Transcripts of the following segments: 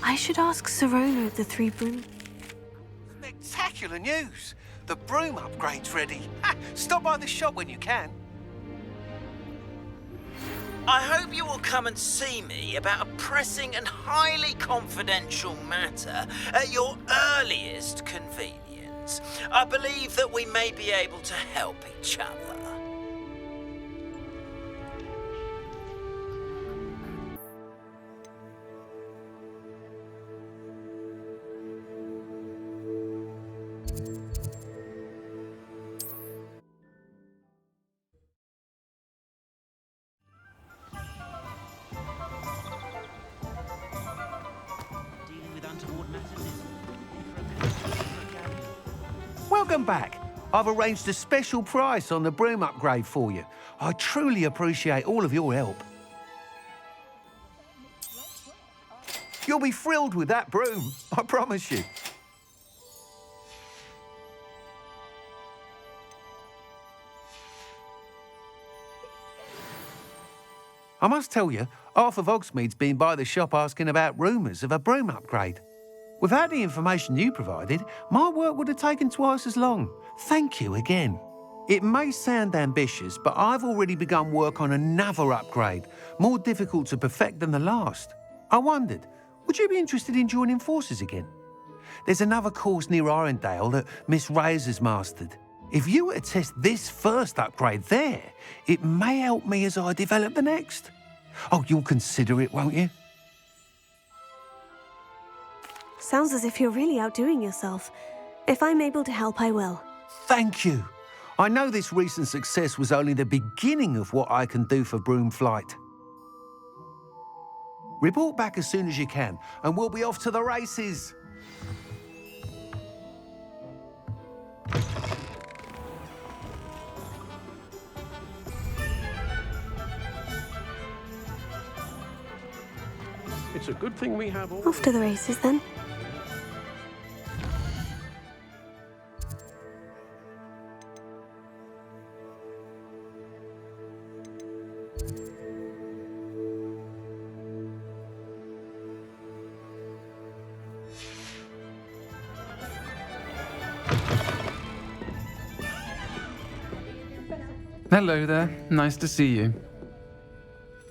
I should ask Sirona of the Three Broom. Spectacular news! The broom upgrade's ready. Ha! Stop by the shop when you can. I hope you will come and see me about a pressing and highly confidential matter at your earliest convenience. I believe that we may be able to help each other. Welcome back. I've arranged a special price on the broom upgrade for you. I truly appreciate all of your help. You'll be thrilled with that broom, I promise you. I must tell you, half of Hogsmeade's been by the shop asking about rumours of a broom upgrade. Without the information you provided, my work would have taken twice as long. Thank you again. It may sound ambitious, but I've already begun work on another upgrade, more difficult to perfect than the last. I wondered, would you be interested in joining forces again? There's another course near Irondale that Miss Reyes has mastered. If you were to test this first upgrade there, it may help me as I develop the next. Oh, you'll consider it, won't you? Sounds as if you're really outdoing yourself. If I'm able to help, I will. Thank you. I know this recent success was only the beginning of what I can do for broom flight. Report back as soon as you can, and we'll be off to the races. It's a good thing we have all... Off to the races, then. Hello there. Nice to see you.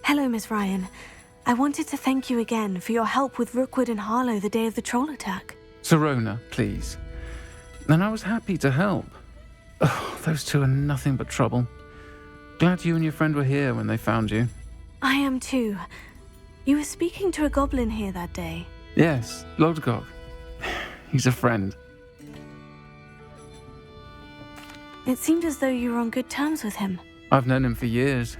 Hello, Miss Ryan. I wanted to thank you again for your help with Rookwood and Harlow the day of the troll attack. Sirona, please. And I was happy to help. Oh, those two are nothing but trouble. Glad you and your friend were here when they found you. I am too. You were speaking to a goblin here that day. Yes, Lodgok. He's a friend. It seemed as though you were on good terms with him. I've known him for years.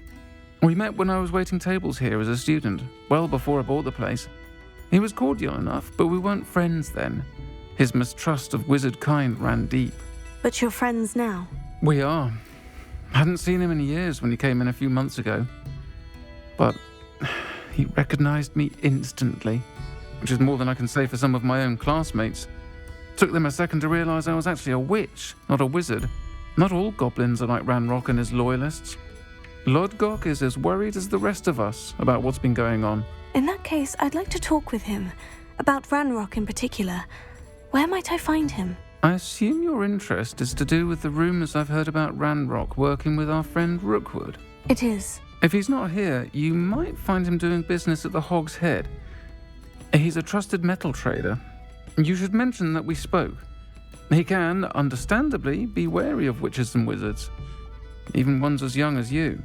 We met when I was waiting tables here as a student, well before I bought the place. He was cordial enough, but we weren't friends then. His mistrust of wizard kind ran deep. But you're friends now? We are. Hadn't seen him in years when he came in a few months ago. But he recognized me instantly, which is more than I can say for some of my own classmates. Took them a second to realize I was actually a witch, not a wizard. Not all goblins are like Ranrock and his loyalists. Lodgok is as worried as the rest of us about what's been going on. In that case, I'd like to talk with him. About Ranrock in particular. Where might I find him? I assume your interest is to do with the rumors I've heard about Ranrock working with our friend Rookwood. It is. If he's not here, you might find him doing business at the Hog's Head. He's a trusted metal trader. You should mention that we spoke. He can, understandably, be wary of witches and wizards, even ones as young as you.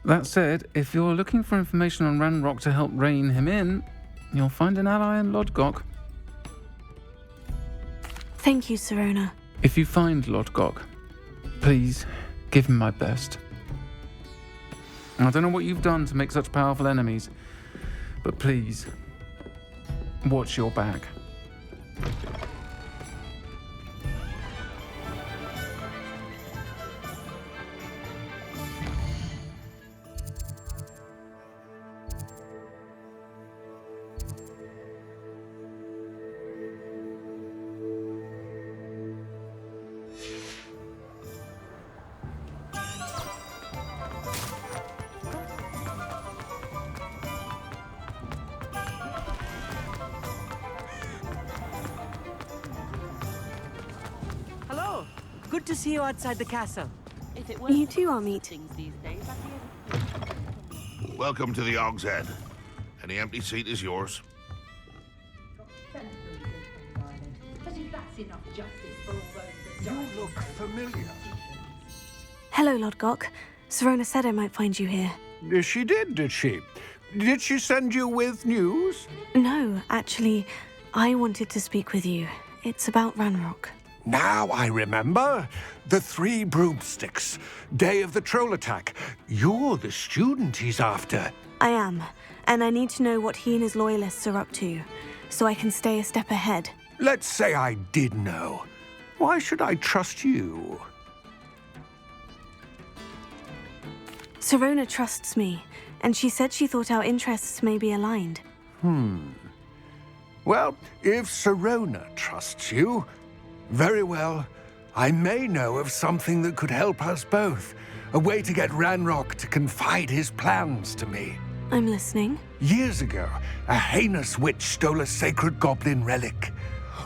That said, if you're looking for information on Ranrock to help rein him in, you'll find an ally in Lodgok. Thank you, Sirona. If you find Lodgok, please give him my best. I don't know what you've done to make such powerful enemies, but please, watch your back. to see you outside the castle. If it You too, Hogsmeade. things these days, I'd be able Welcome to the Hogshead. Any empty seat is yours. You look familiar. Hello, Lodgok. Serona said I might find you here. She did she? Did she send you with news? No, actually, I wanted to speak with you. It's about Ranrock. Now I remember. The 3 broomsticks. Day of the troll attack. You're the student he's after. I am, and I need to know what he and his loyalists are up to, so I can stay a step ahead. Let's say I did know. Why should I trust you? Serona trusts me, and she said she thought our interests may be aligned. Well, if Serona trusts you, very well. I may know of something that could help us both. A way to get Ranrock to confide his plans to me. I'm listening. Years ago, a heinous witch stole a sacred goblin relic.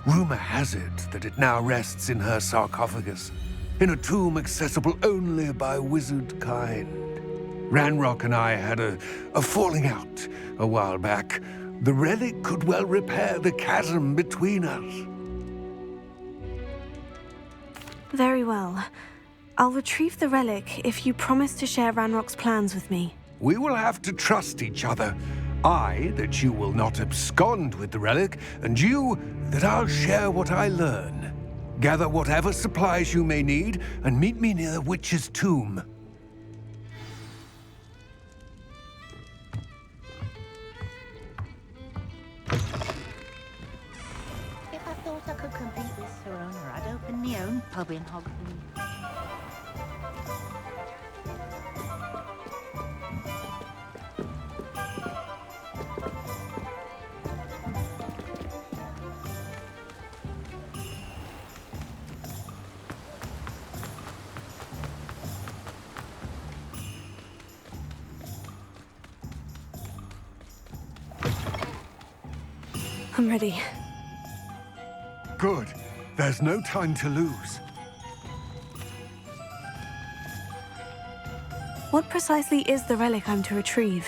Rumor has it that it now rests in her sarcophagus, in a tomb accessible only by wizard kind. Ranrock and I had a falling out a while back. The relic could well repair the chasm between us. Very well. I'll retrieve the relic if you promise to share Ranrock's plans with me. We will have to trust each other. I, that you will not abscond with the relic, and you, that I'll share what I learn. Gather whatever supplies you may need, and meet me near the witch's tomb. If I thought I could compete with Serona, I'd open my own pub in Hogsmeade. I'm ready. Good. There's no time to lose. What precisely is the relic I'm to retrieve?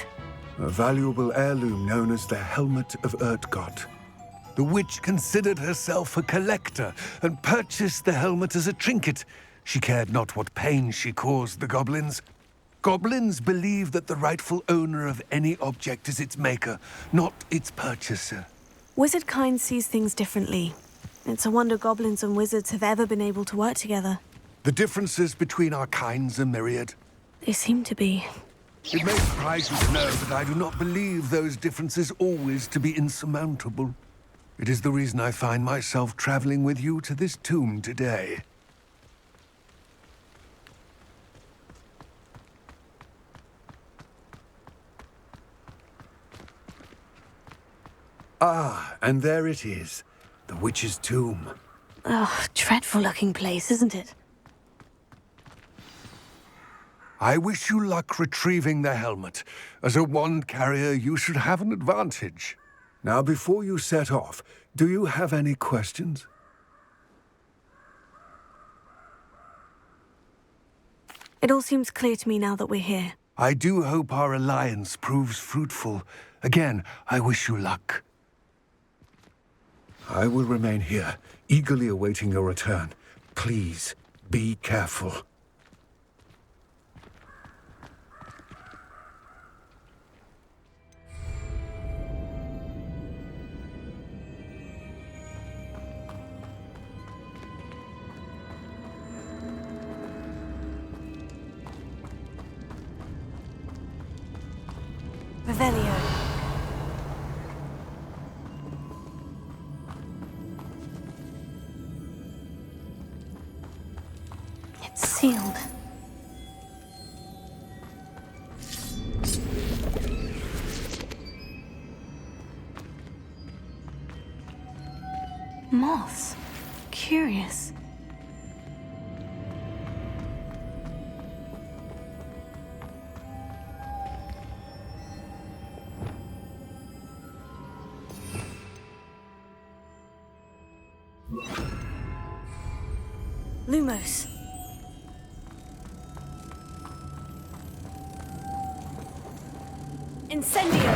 A valuable heirloom known as the Helmet of Urtgott. The witch considered herself a collector and purchased the helmet as a trinket. She cared not what pain she caused the goblins. Goblins believe that the rightful owner of any object is its maker, not its purchaser. Wizard kind sees things differently. It's a wonder goblins and wizards have ever been able to work together. The differences between our kinds are myriad. They seem to be. It may surprise you to know that I do not believe those differences always to be insurmountable. It is the reason I find myself traveling with you to this tomb today. Ah, and there it is. The witch's tomb. Ugh, dreadful looking place, isn't it? I wish you luck retrieving the helmet. As a wand carrier, you should have an advantage. Now, before you set off, do you have any questions? It all seems clear to me now that we're here. I do hope our alliance proves fruitful. Again, I wish you luck. I will remain here, eagerly awaiting your return. Please, be careful. Revelio. It's sealed. Moths. Curious. Lumos. Incendio!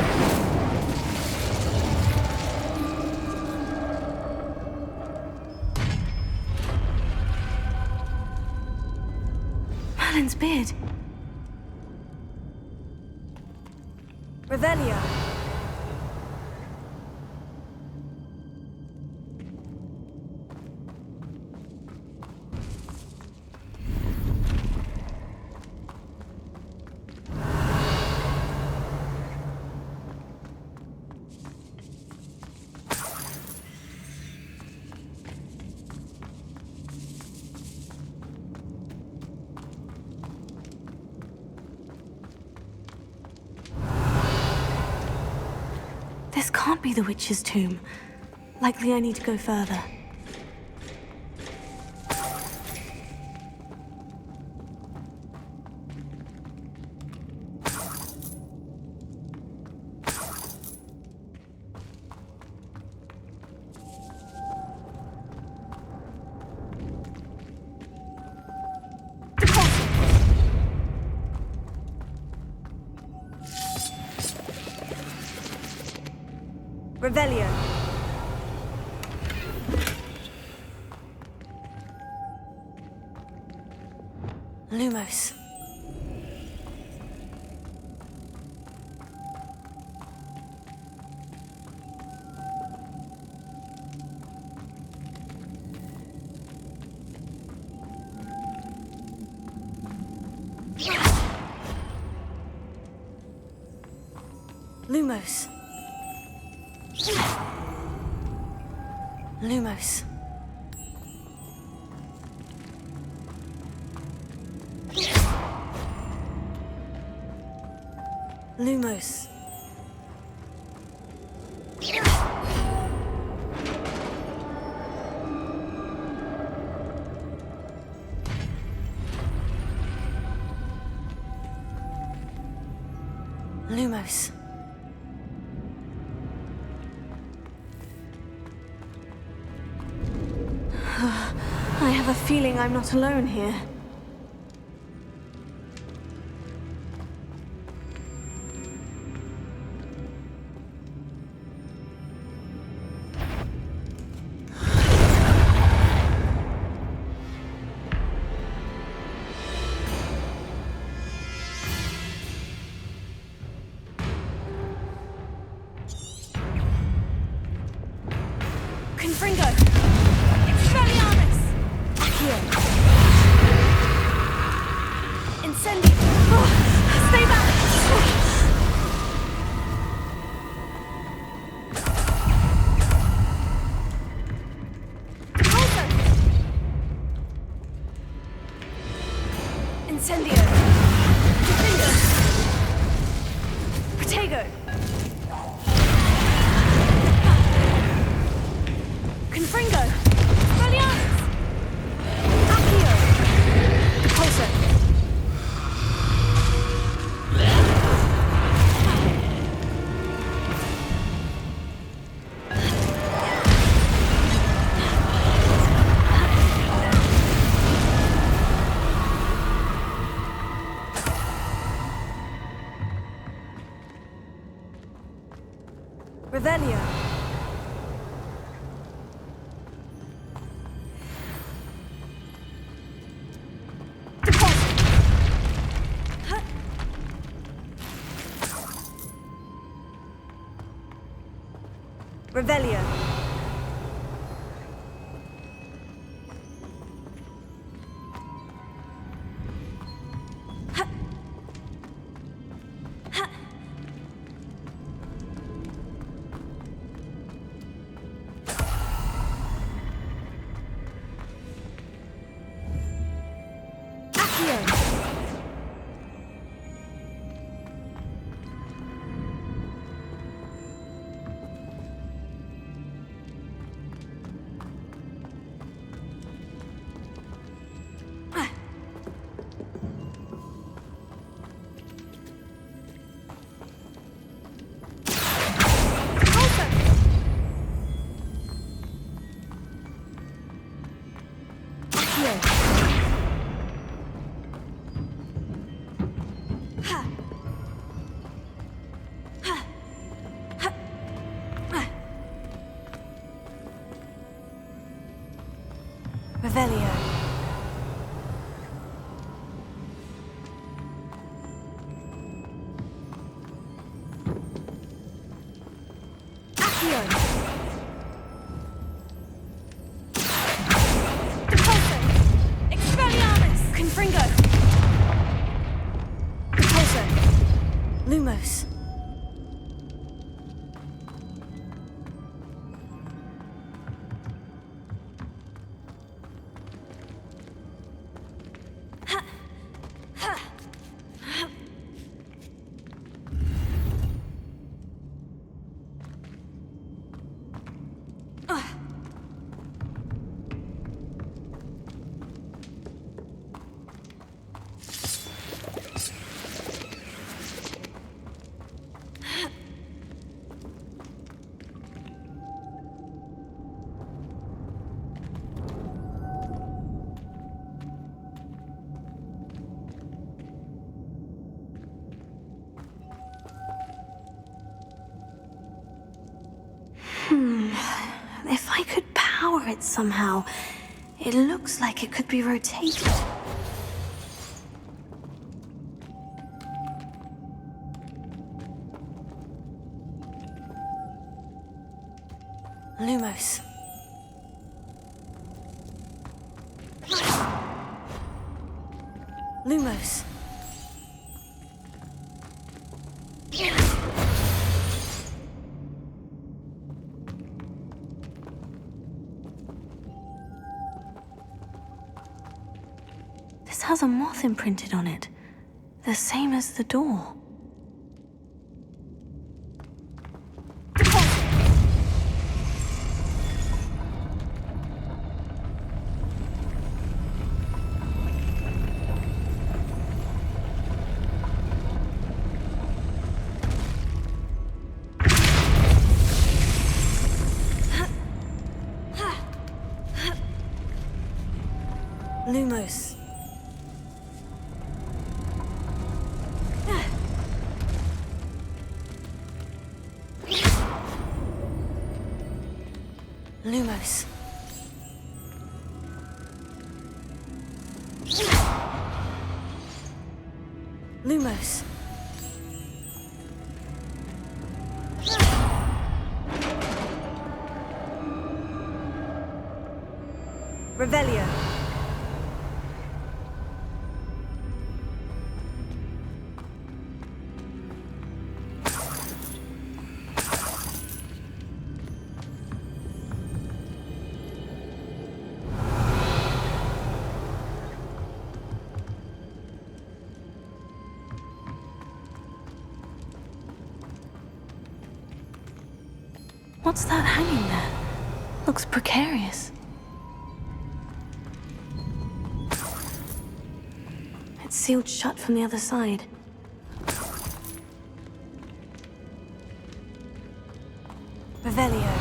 Merlin's beard. Revelio. This can't be the witch's tomb. Likely I need to go further. Revelio. Lumos. Lumos. Lumos. Lumos. Lumos. I have a feeling I'm not alone here. Confringo! Expelliarmus! Accio! Incendio! Oh, stay back! Also! Incendio! Confringo! Protego! Confringo! Expelliarmus! Accio! Repulsor! Revelio! Revelio. Revelio. Accio. Repulso. Expelliarmus. Confringo. Repulso. Lumos. If I could power it somehow, it looks like it could be rotated. Lumos. Lumos. This has a moth imprinted on it, the same as the door. Lumos. Lumos. Lumos. Revelio. What's that hanging there? Looks precarious. It's sealed shut from the other side. Revelio.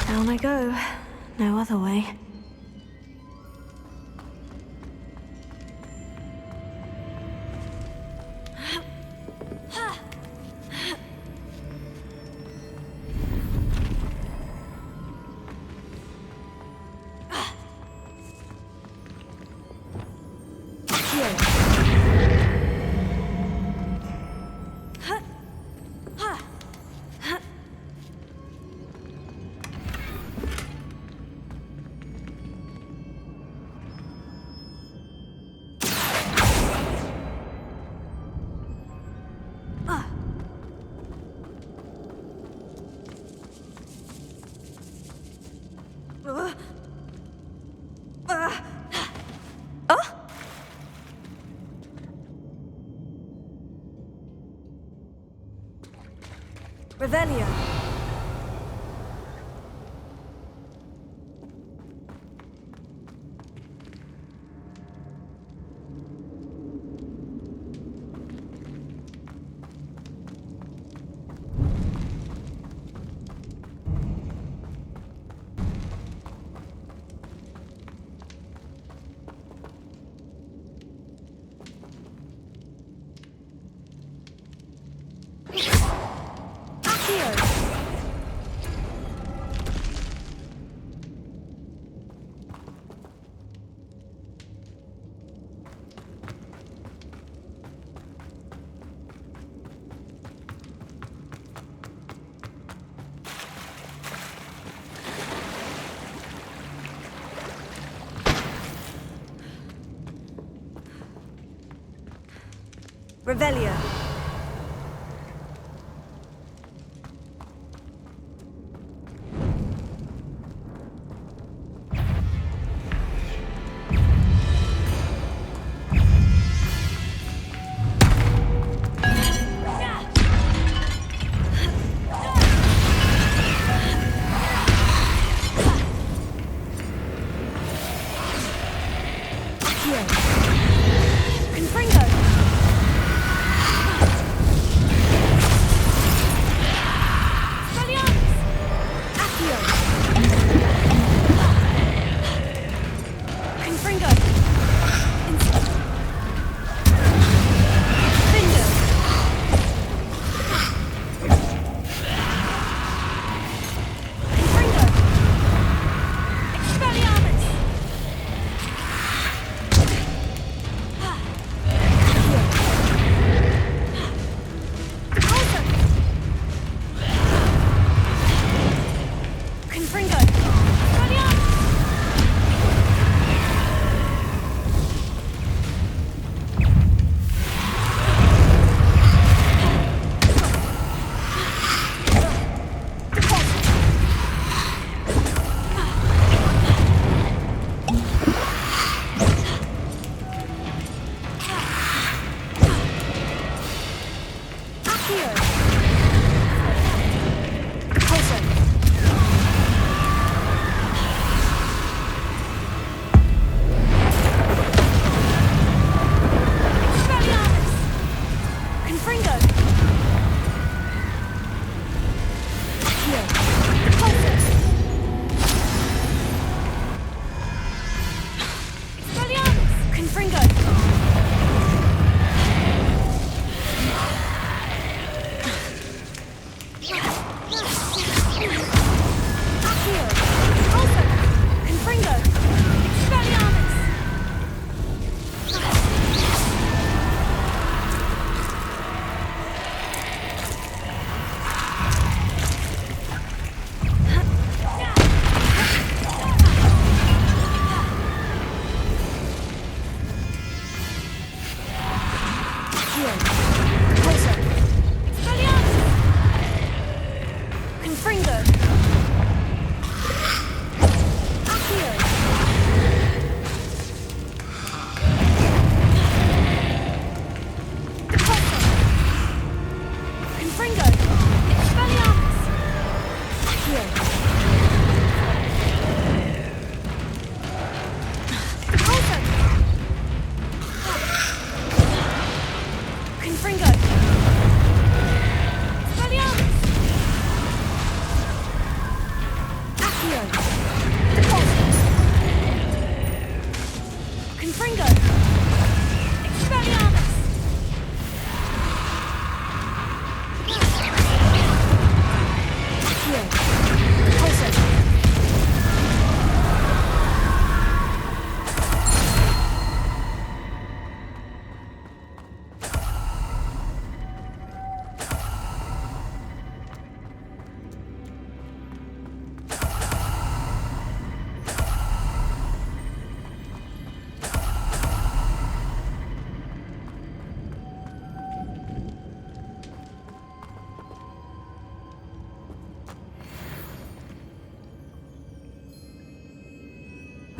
Down I go. No other way. Revelio. Revelio.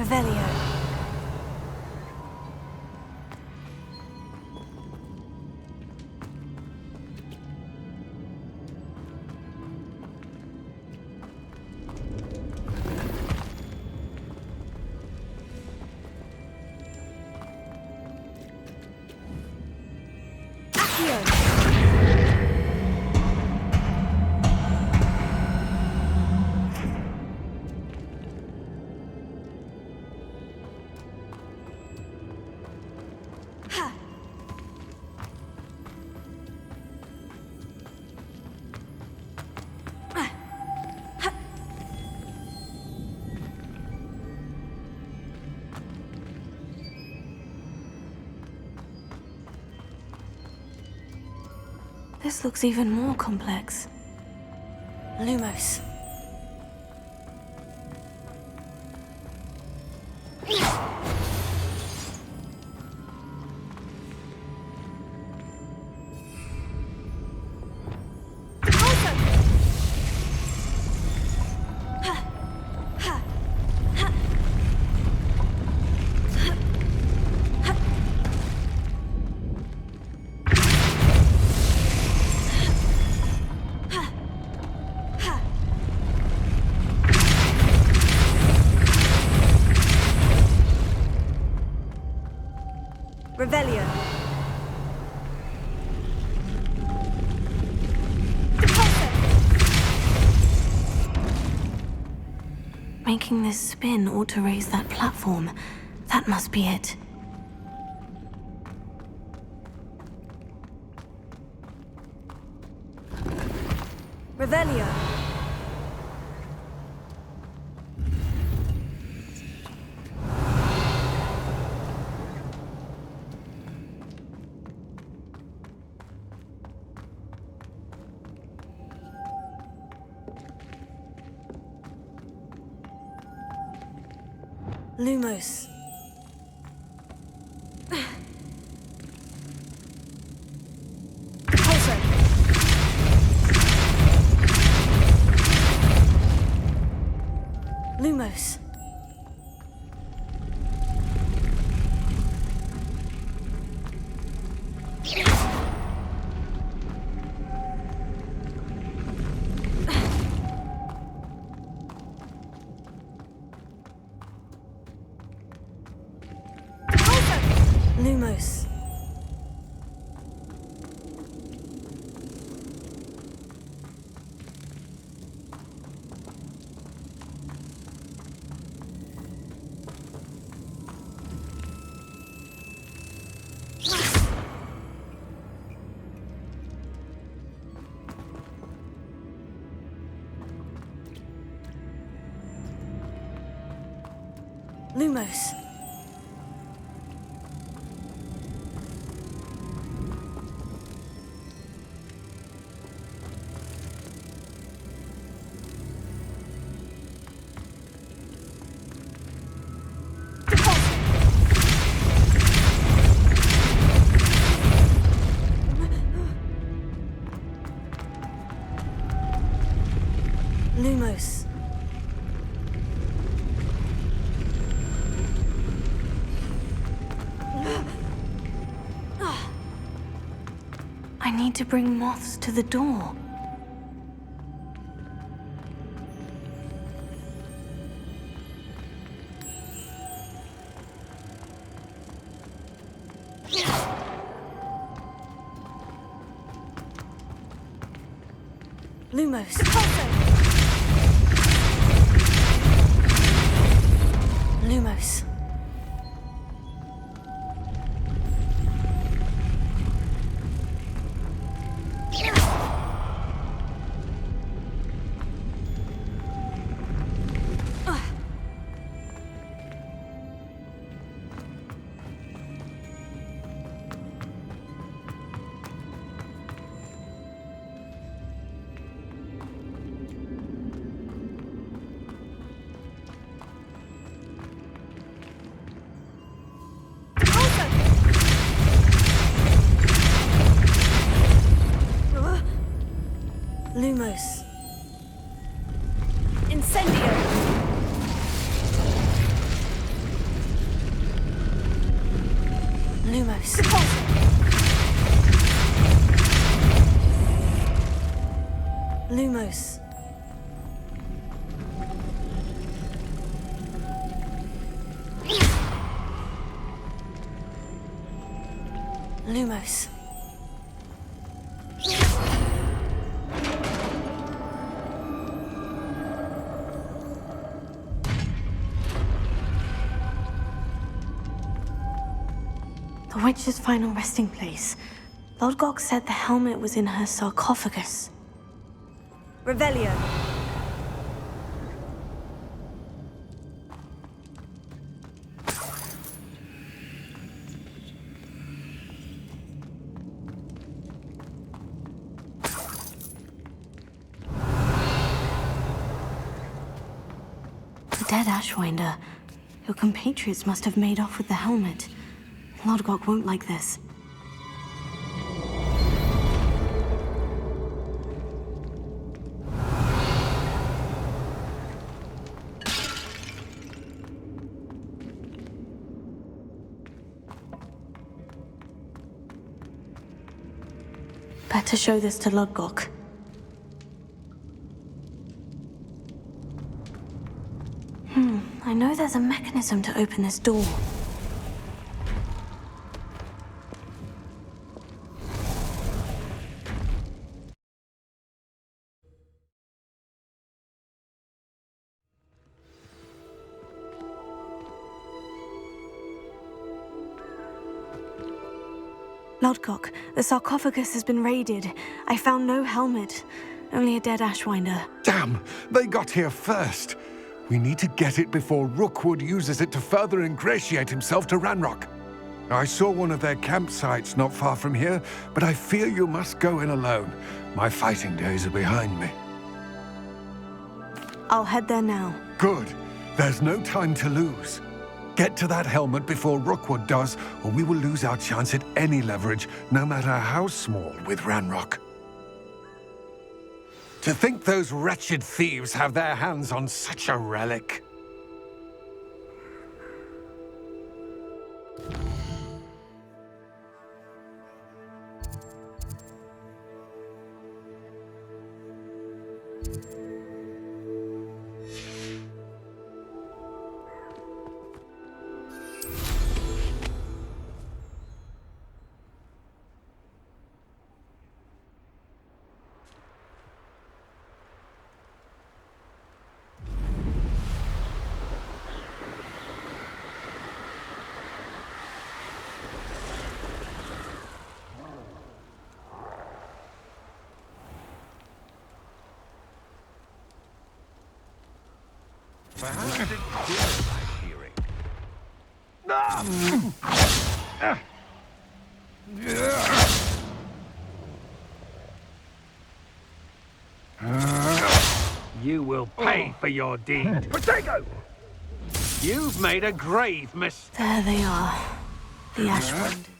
Revelio. This looks even more complex. Lumos. Revelio. Making this spin ought to raise that platform. That must be it. Revelio. Lumos. Pulsar. Lumos. Lumos. Lumos. Lumos. I need to bring moths to the door. Lumos. Lumos. Lumos. Incendio. Lumos. Lumos. Lumos. The witch's final resting place. Lodgok said the helmet was in her sarcophagus. Revelio. The dead Ashwinder. Your compatriots must have made off with the helmet. Lodgok won't like this. Better show this to Lodgok. I know there's a mechanism to open this door. Lodcock, the sarcophagus has been raided. I found no helmet, only a dead Ashwinder. Damn! They got here first! We need to get it before Rookwood uses it to further ingratiate himself to Ranrock. I saw one of their campsites not far from here, but I fear you must go in alone. My fighting days are behind me. I'll head there now. Good. There's no time to lose. Get to that helmet before Rookwood does, or we will lose our chance at any leverage, no matter how small, with Ranrock. To think those wretched thieves have their hands on such a relic. Perhaps it feels like hearing. You will pay for your deed. Potato! You've made a grave mistake. There they are, the Ashwinders.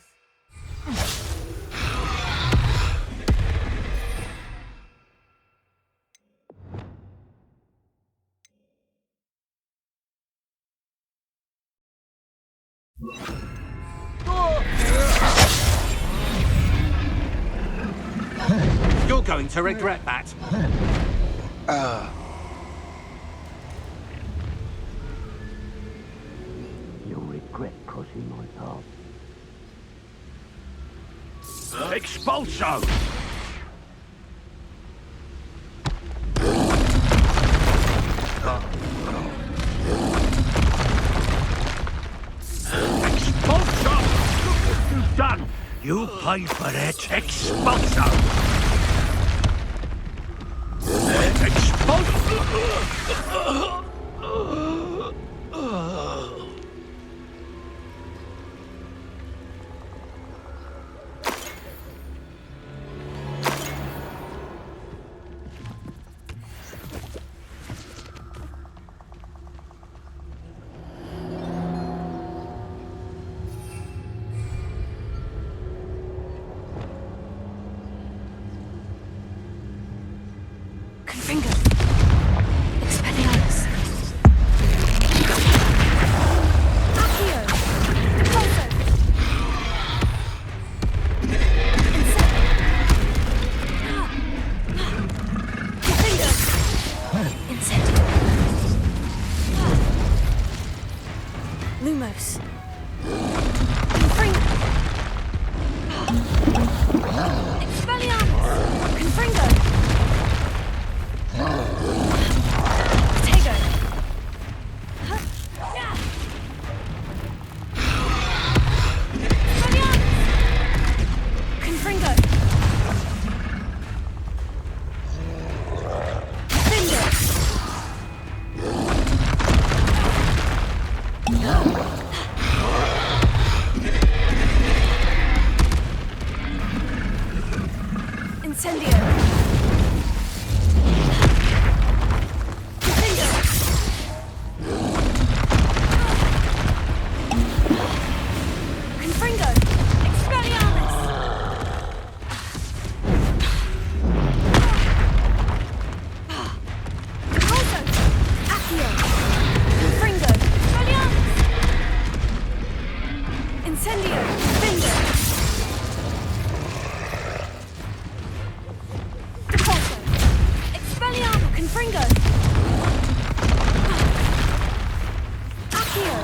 You're going to regret that. You'll regret crossing my path. Expulso! Expulso! Look what you've done! You pay for it. Expulso! Expulso! Confringo. Expelliarmus. Accio. Repulso. Confringo. Incendio. Lumos. Confringo. Expelliarmus. Confringo. Potato. Confringo. Finger. Incendio. Confringo! Expelliarmus! Repulso! Accio! Confringo! Expelliarmus! Incendio! Finger! Repulso! Expelliarmus! Confringo! Accio!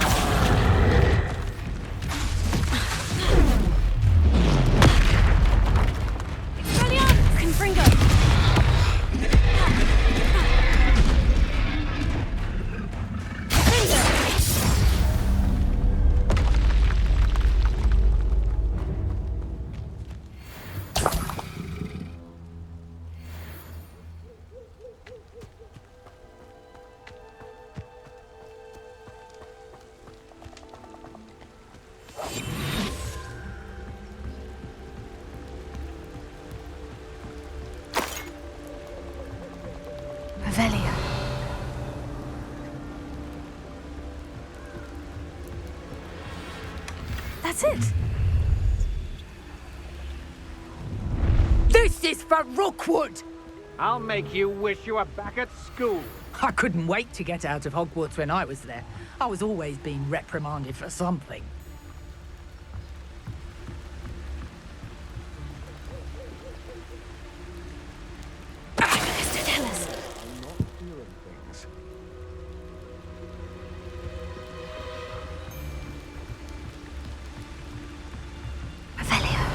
Confringo! Finger! That's it. This is for Rookwood! I'll make you wish you were back at school. I couldn't wait to get out of Hogwarts when I was there. I was always being reprimanded for something. Mr. Tell us. Revelio.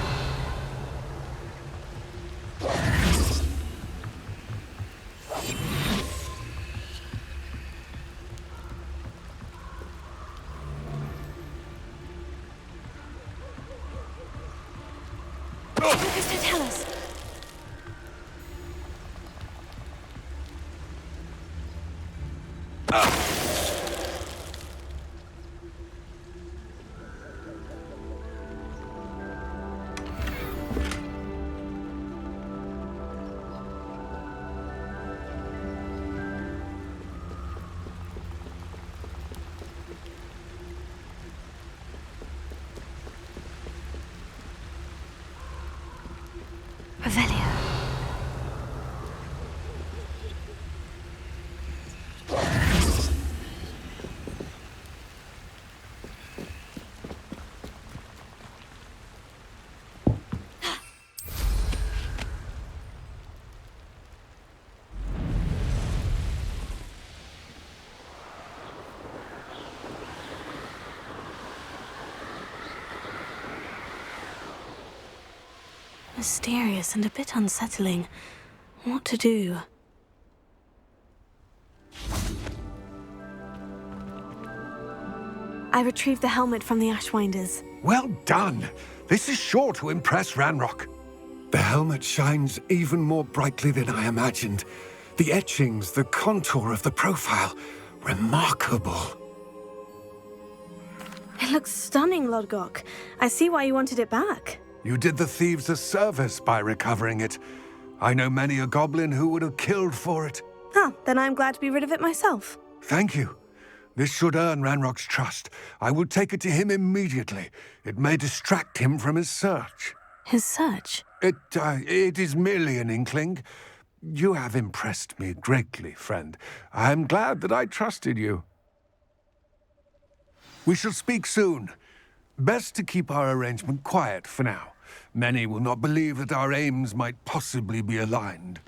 Mr. Tell us. Revelio. Mysterious and a bit unsettling. What to do? I retrieved the helmet from the Ashwinders. Well done. This is sure to impress Ranrock. The helmet shines even more brightly than I imagined. The etchings, the contour of the profile. Remarkable. It looks stunning, Lodgok. I see why you wanted it back. You did the thieves a service by recovering it. I know many a goblin who would have killed for it. Huh, then I'm glad to be rid of it myself. Thank you. This should earn Ranrock's trust. I will take it to him immediately. It may distract him from his search. His search? It is merely an inkling. You have impressed me greatly, friend. I am glad that I trusted you. We shall speak soon. Best to keep our arrangement quiet for now. Many will not believe that our aims might possibly be aligned.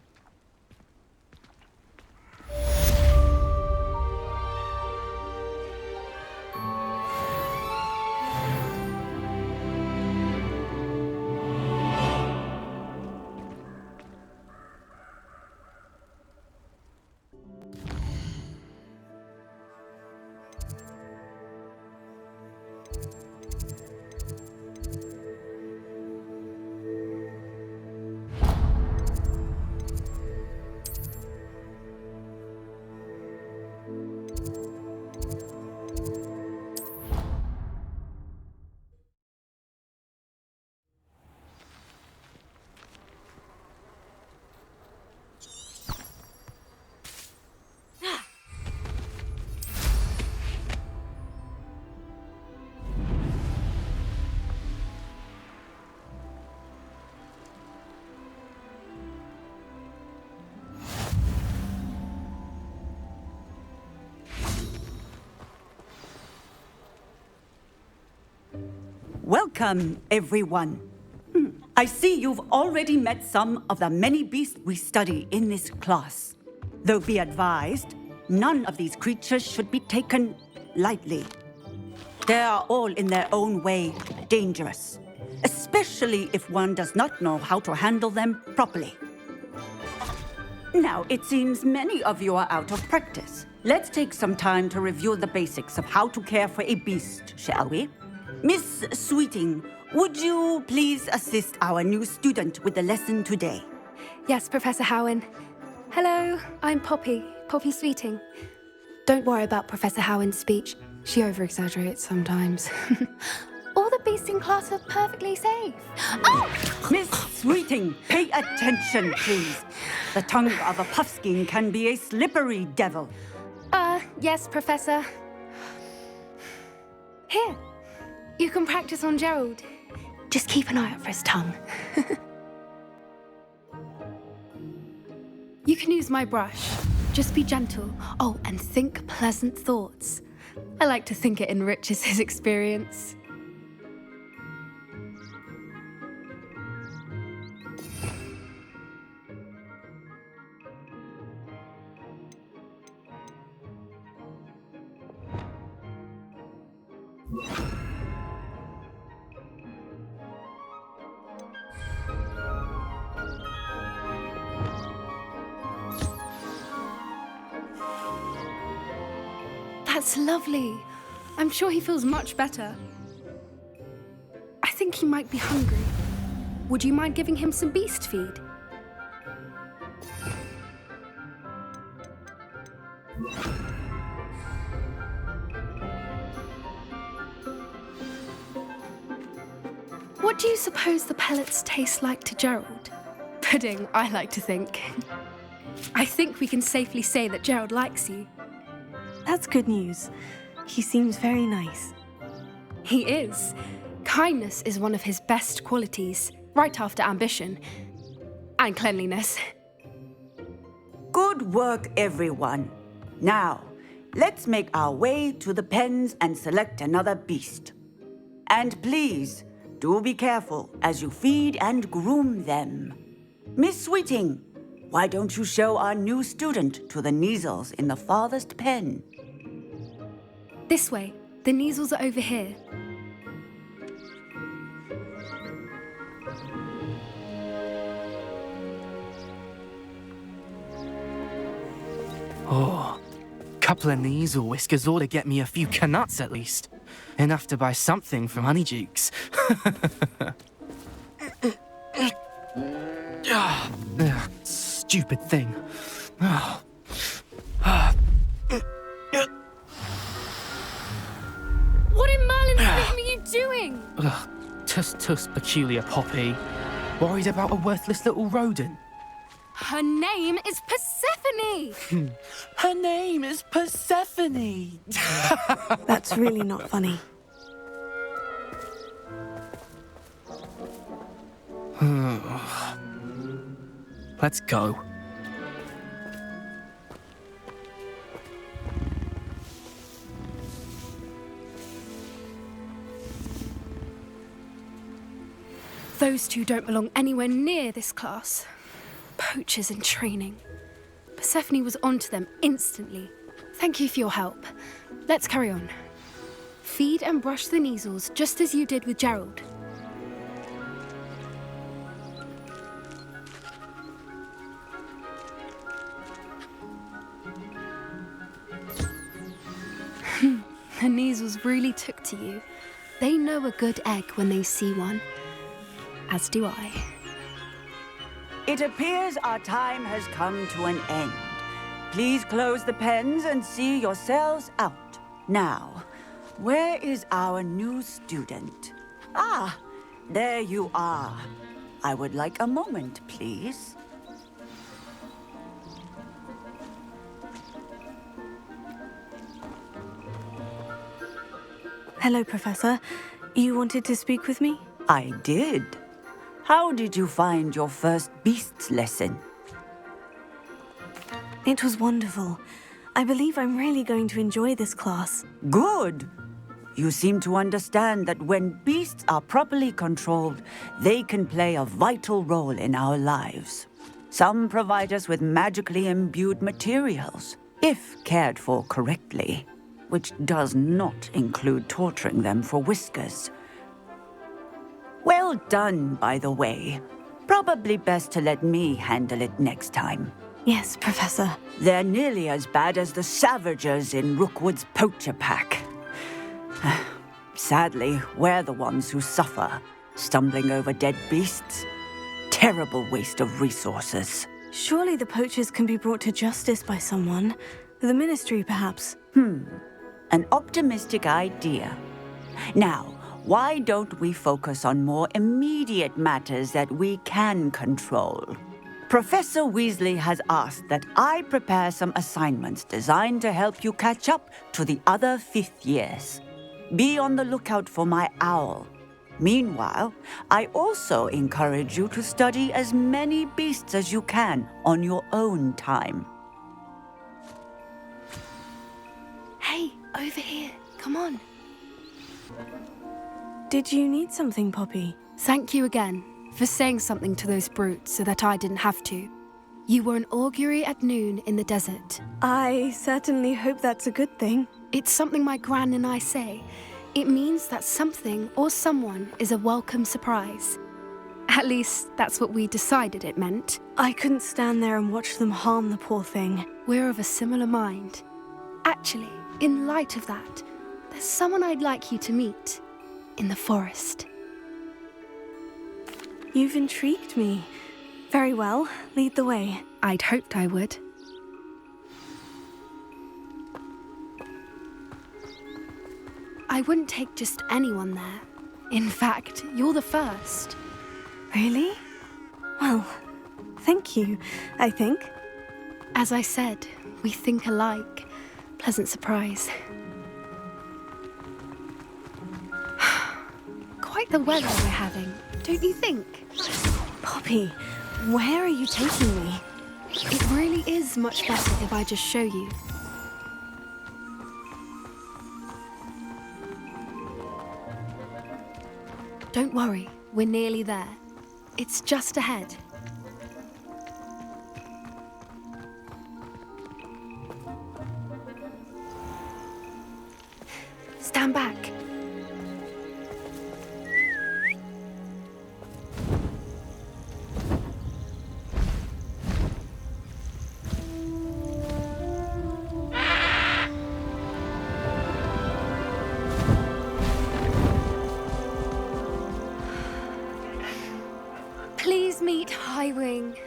Welcome, everyone. I see you've already met some of the many beasts we study in this class. Though be advised, none of these creatures should be taken lightly. They are all in their own way dangerous, especially if one does not know how to handle them properly. Now, it seems many of you are out of practice. Let's take some time to review the basics of how to care for a beast, shall we? Miss Sweeting, would you please assist our new student with the lesson today? Yes, Professor Howen. Hello, I'm Poppy Sweeting. Don't worry about Professor Howen's speech. She over-exaggerates sometimes. All the beasts in class are perfectly safe. Oh! Miss Sweeting, pay attention, please. The tongue of a puffskein can be a slippery devil. Yes, Professor. Here. You can practice on Gerald. Just keep an eye out for his tongue. You can use my brush. Just be gentle. Oh, and think pleasant thoughts. I like to think it enriches his experience. That's lovely. I'm sure he feels much better. I think he might be hungry. Would you mind giving him some beast feed? What do you suppose the pellets taste like to Gerald? Pudding, I like to think. I think we can safely say that Gerald likes you. That's good news. He seems very nice. He is. Kindness is one of his best qualities, right after ambition. And cleanliness. Good work, everyone. Now, let's make our way to the pens and select another beast. And please, do be careful as you feed and groom them. Miss Sweeting, why don't you show our new student to the Neasels in the farthest pen? This way. The Neasels are over here. Oh, couple of Neasel whiskers ought to get me a few canuts at least. Enough to buy something from Honeydukes. Stupid thing. What in Merlin's name are you doing? Tuss, peculiar Poppy. Worried about a worthless little rodent. Her name is Persephone! Her name is Persephone! That's really not funny. Let's go. Those two don't belong anywhere near this class. Poachers in training. Persephone was onto them instantly. Thank you for your help. Let's carry on. Feed and brush the Neasels just as you did with Gerald. The Neasels really took to you. They know a good egg when they see one. As do I. It appears our time has come to an end. Please close the pens and see yourselves out. Now, where is our new student? Ah, there you are. I would like a moment, please. Hello, Professor. You wanted to speak with me? I did. How did you find your first beasts lesson? It was wonderful. I believe I'm really going to enjoy this class. Good. You seem to understand that when beasts are properly controlled, they can play a vital role in our lives. Some provide us with magically imbued materials, if cared for correctly, which does not include torturing them for whiskers. Well done, by the way. Probably best to let me handle it next time. Yes, Professor. They're nearly as bad as the Savagers in Rookwood's poacher pack. Sadly, we're the ones who suffer, stumbling over dead beasts. Terrible waste of resources. Surely the poachers can be brought to justice by someone. The Ministry, perhaps. An optimistic idea. Now, why don't we focus on more immediate matters that we can control? Professor Weasley has asked that I prepare some assignments designed to help you catch up to the other 5th years. be on the lookout for my owl. Meanwhile, I also encourage you to study as many beasts as you can on your own time. Hey, over here. Come on. Did you need something, Poppy? Thank you again for saying something to those brutes so that I didn't have to. You were an augury at noon in the desert. I certainly hope that's a good thing. It's something my gran and I say. It means that something or someone is a welcome surprise. At least, that's what we decided it meant. I couldn't stand there and watch them harm the poor thing. We're of a similar mind. Actually, in light of that, there's someone I'd like you to meet in the forest. You've intrigued me. Very well, lead the way. I'd hoped I would. I wouldn't take just anyone there. In fact, you're the first. Really? Well, thank you, I think. As I said, we think alike. Pleasant surprise. Quite the weather we're having, don't you think? Poppy, where are you taking me? It really is much better if I just show you. Don't worry, we're nearly there. It's just ahead. Stand back. Please meet Highwing.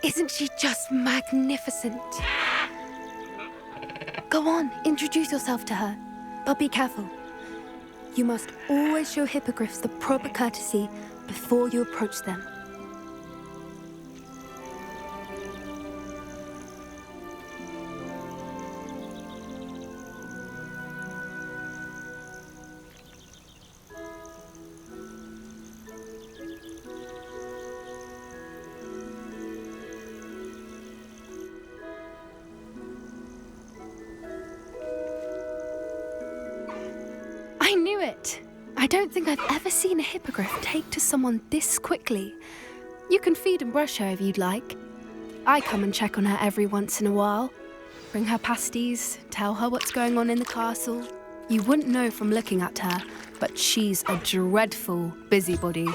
Isn't she just magnificent? Go on, introduce yourself to her. But be careful. You must always show hippogriffs the proper courtesy before you approach them. I knew it! I don't think I've ever seen a hippogriff take to someone this quickly. You can feed and brush her if you'd like. I come and check on her every once in a while. Bring her pasties, tell her what's going on in the castle. You wouldn't know from looking at her, but she's a dreadful busybody.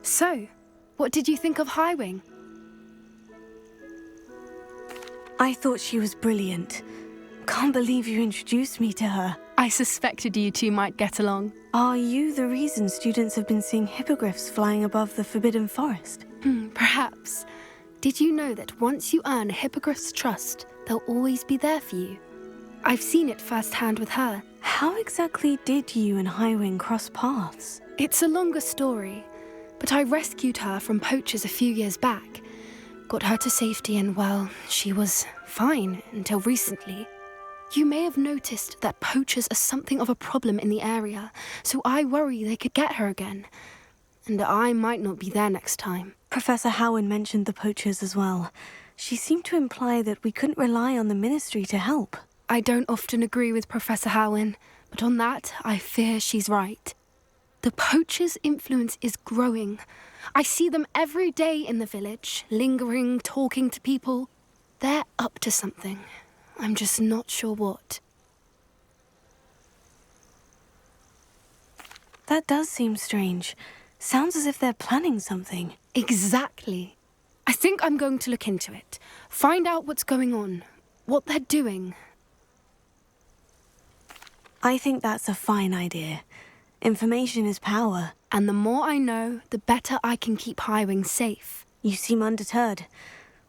So, what did you think of Highwing? I thought she was brilliant. Can't believe you introduced me to her. I suspected you two might get along. Are you the reason students have been seeing hippogriffs flying above the Forbidden Forest? Perhaps. Did you know that once you earn a hippogriff's trust, they'll always be there for you? I've seen it firsthand with her. How exactly did you and Highwing cross paths? It's a longer story, but I rescued her from poachers a few years back. Got her to safety and, well, she was fine until recently. You may have noticed that poachers are something of a problem in the area, so I worry they could get her again. And I might not be there next time. Professor Howen mentioned the poachers as well. She seemed to imply that we couldn't rely on the Ministry to help. I don't often agree with Professor Howen, but on that, I fear she's right. The poachers' influence is growing. I see them every day in the village, lingering, talking to people. They're up to something. I'm just not sure what. That does seem strange. Sounds as if they're planning something. Exactly. I think I'm going to look into it. Find out what's going on, what they're doing. I think that's a fine idea. Information is power. And the more I know, the better I can keep Highwing safe. You seem undeterred.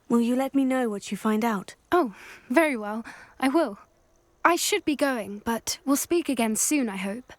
Will you let me know what you find out? Oh, very well. I will. I should be going, but we'll speak again soon, I hope.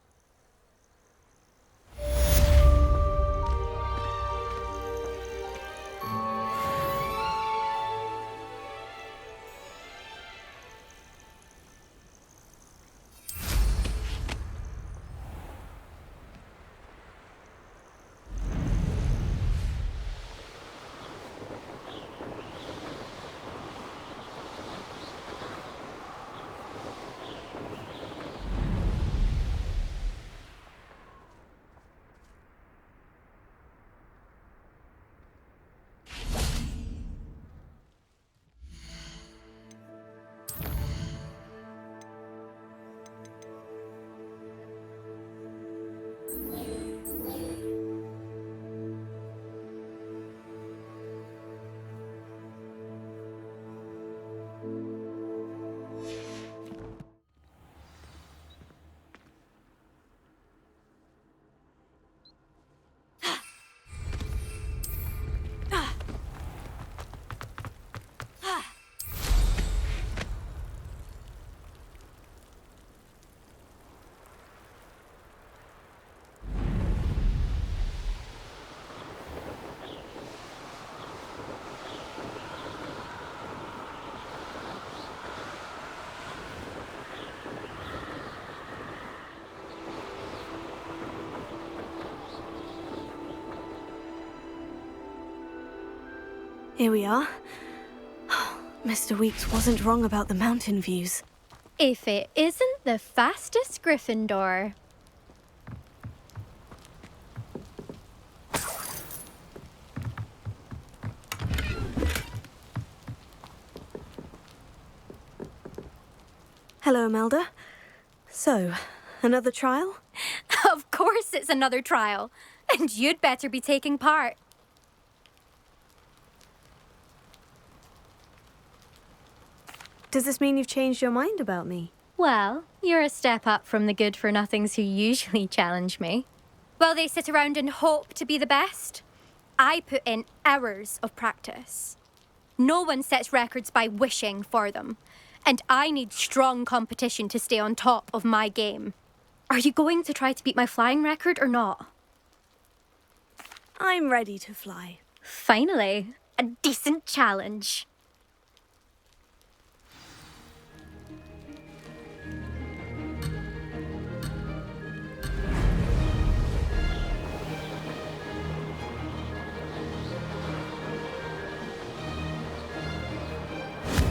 Here we are. Mr. Weeks wasn't wrong about the mountain views. If it isn't the fastest Gryffindor. Hello, Imelda. So, another trial? Of course it's another trial. And you'd better be taking part. Does this mean you've changed your mind about me? Well, you're a step up from the good-for-nothings who usually challenge me. Well, they sit around and hope to be the best. I put in hours of practice. No one sets records by wishing for them. And I need strong competition to stay on top of my game. Are you going to try to beat my flying record or not? I'm ready to fly. Finally, a decent challenge.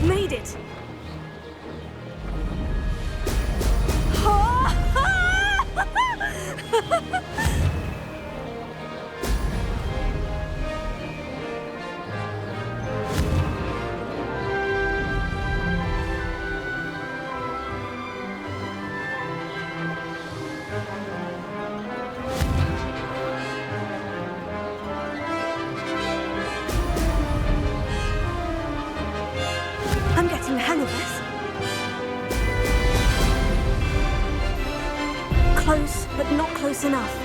Made it! I'm getting the hang of this. Close, but not close enough.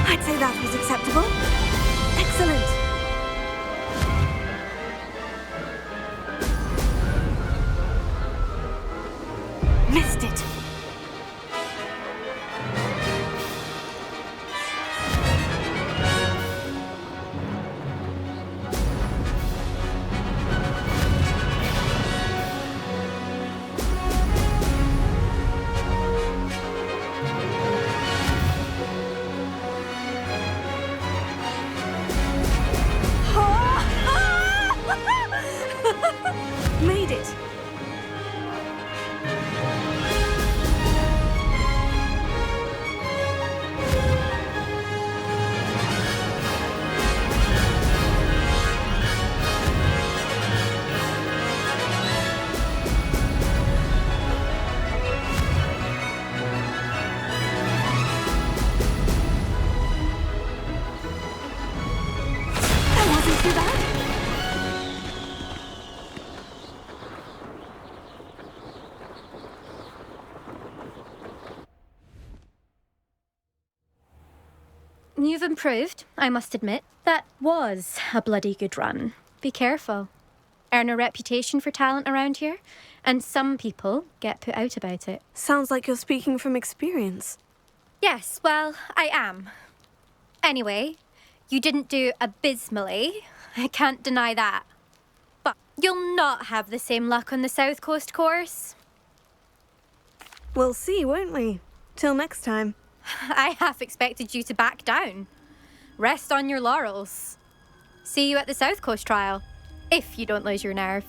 I'd say that was acceptable. Excellent. Missed it. Made it. you've improved, I must admit. That was a bloody good run. Be careful. Earn a reputation for talent around here, and some people get put out about it. Sounds like you're speaking from experience. Yes, well, I am. Anyway, you didn't do abysmally. I can't deny that. But you'll not have the same luck on the South Coast course. We'll see, won't we? Till next time. I half expected you to back down. Rest on your laurels. See you at the South Coast trial, if you don't lose your nerve.